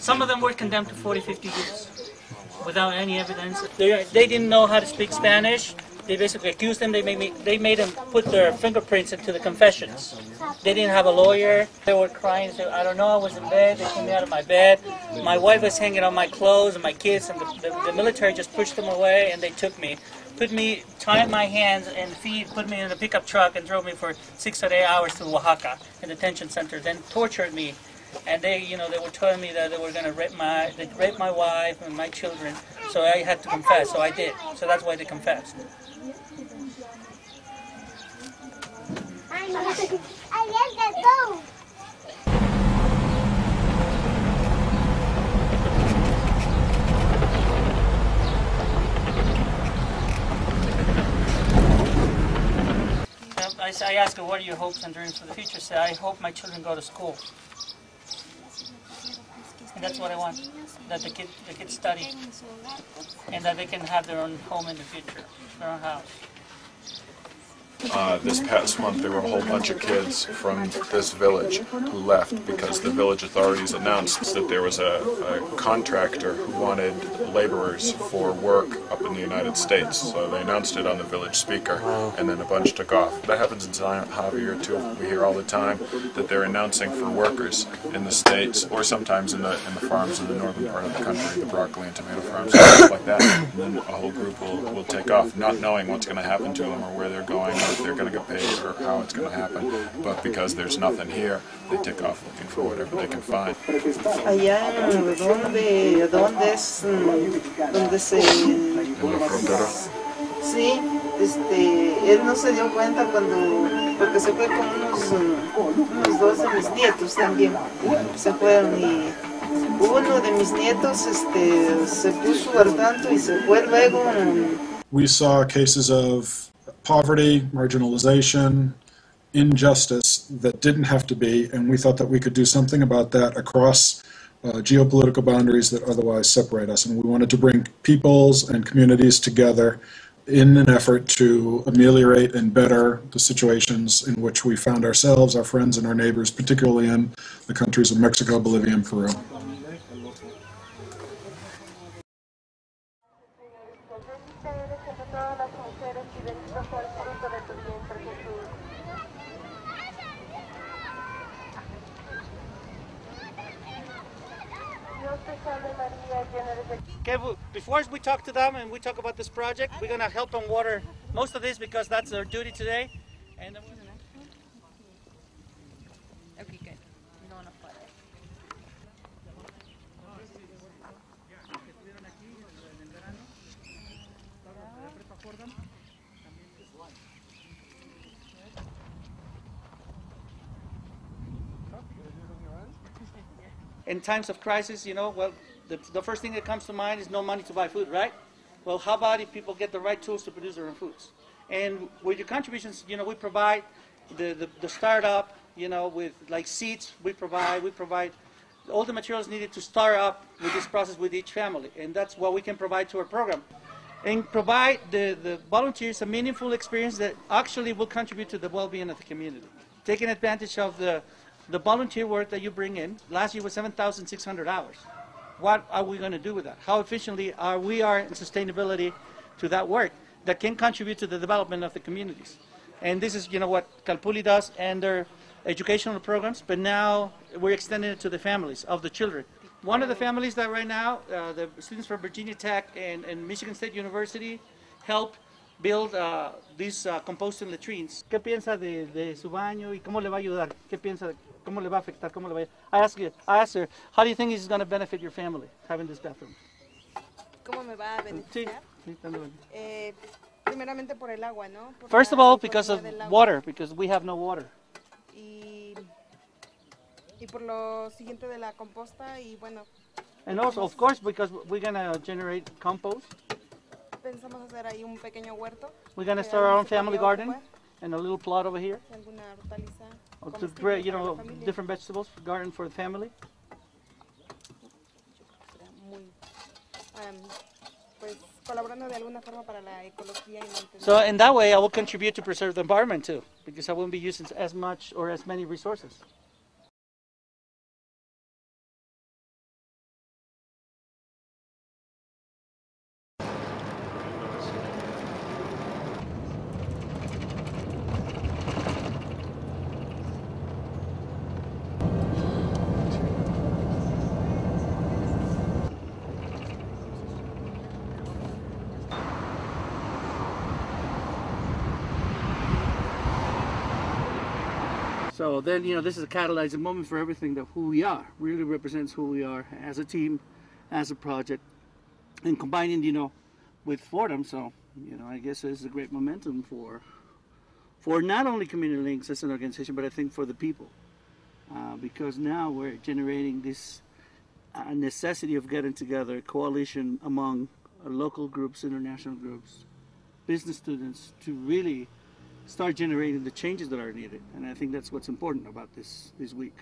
Some of them were condemned to 40, 50 years without any evidence. They didn't know how to speak Spanish. They basically accused them. They made them put their fingerprints into the confessions. They didn't have a lawyer. They were crying. Said, I don't know. I was in bed. They pulled me out of my bed. My wife was hanging on my clothes and my kids, and the military just pushed them away and they took me. Tied my hands and feet, put me in a pickup truck and drove me for 6 or 8 hours to Oaxaca, in the detention center, then tortured me. And they were telling me that they were going to rape my wife and my children. So I had to confess, so I did. So that's why they confessed. I asked her, what are your hopes and dreams for the future? She said, I hope my children go to school. And that's what I want, that the kids study, and that they can have their own home in the future, their own house. This past month there were a whole bunch of kids from this village who left because the village authorities announced that there was a contractor who wanted laborers for work up in the United States. So they announced it on the village speaker, and then a bunch took off. That happens in San Javier too. We hear all the time that they're announcing for workers in the States, or sometimes in the farms in the northern part of the country, the broccoli and tomato farms, and stuff like that. And then a whole group will take off, not knowing what's going to happen to them or where they're going, or if they're going to get paid or how it's going to happen, but because there's nothing here, they take off looking for whatever they can find. Allá ¿dónde es? ¿Dónde se? En la frontera. Sí, él no se dio cuenta porque se fue con unos dos de mis nietos también, se fueron y uno de mis nietos se puso al tanto y se fue luego. We saw cases of poverty, marginalization, injustice that didn't have to be, and we thought that we could do something about that across geopolitical boundaries that otherwise separate us. And we wanted to bring peoples and communities together in an effort to ameliorate and better the situations in which we found ourselves, our friends, and our neighbors, particularly in the countries of Mexico, Bolivia, and Peru. Okay, before we talk to them and we talk about this project, we're going to help them water most of this because that's their duty today. And then okay, good. No, no, in times of crisis, well, the first thing that comes to mind is no money to buy food, right? Well, how about if people get the right tools to produce their own foods? And with your contributions, we provide the startup, with like seeds, we provide all the materials needed to start up with this process with each family. And that's what we can provide to our program. And provide the volunteers a meaningful experience that actually will contribute to the well-being of the community. Taking advantage of the volunteer work that you bring in. Last year was 7,600 hours. What are we going to do with that? How efficiently are we in sustainability to that work that can contribute to the development of the communities? And this is, what Calpulli does and their educational programs, but now we're extending it to the families of the children. One of the families that right now, the students from Virginia Tech and Michigan State University help build these composting latrines. ¿Qué piensa de su baño y cómo le va a ayudar? ¿Qué piensa? ¿Cómo le va a afectar? ¿Cómo le va a... I asked her, how do you think this is going to benefit your family, having this bathroom? ¿Cómo me va a beneficiar? Sí, Primeramente por el agua, ¿no? First of all, because of water, because we have no water. Y por lo siguiente de la composta y bueno. And also, of course, because we're going to generate compost. Pensamos hacer ahí un pequeño huerto. We're going to start our own family garden and a little plot over here. Alguna hortaliza. To grow, different vegetables for garden for the family. So in that way, I will contribute to preserve the environment too, because I won't be using as much or as many resources. So then, this is a catalyzing moment for everything that who we are, really represents who we are as a team, as a project, and combining, with Fordham. So, I guess this is a great momentum for not only Community Links as an organization, but I think for the people. Because now we're generating this necessity of getting together, a coalition among local groups, international groups, business students, to really start generating the changes that are needed. And I think that's what's important about this week.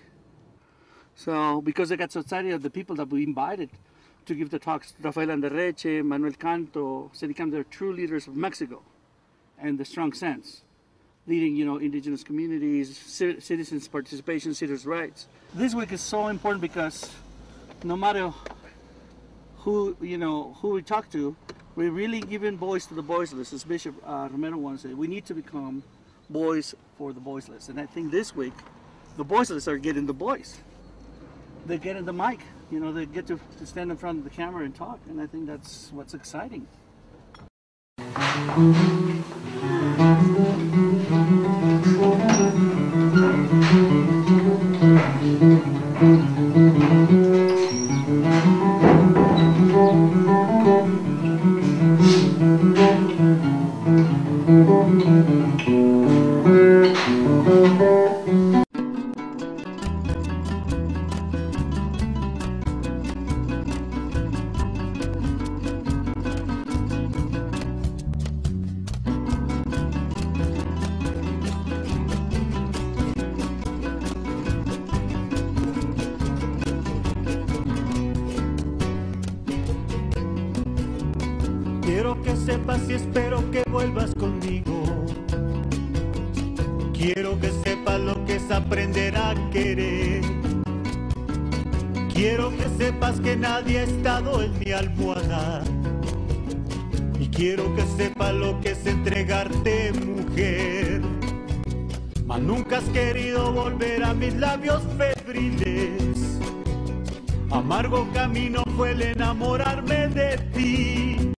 So, because I got so excited of the people that we invited to give the talks, Rafael Anderreche, Manuel Canto, Sedicam, they're true leaders of Mexico and the strong sense, leading, indigenous communities, citizens' participation, citizens' rights. This week is so important because no matter who we talk to, we're really giving voice to the voiceless. As Bishop Romero once said, we need to become voice for the voiceless. And I think this week, the voiceless are getting the voice. They're getting the mic. They get to stand in front of the camera and talk. And I think that's what's exciting. Quiero que sepas y espero que vuelvas conmigo. Quiero que sepas lo que es aprender a querer. Quiero que sepas que nadie ha estado en mi almohada. Y quiero que sepas lo que es entregarte, mujer. Mas nunca has querido volver a mis labios febriles. Amargo camino fue el enamorarme de ti.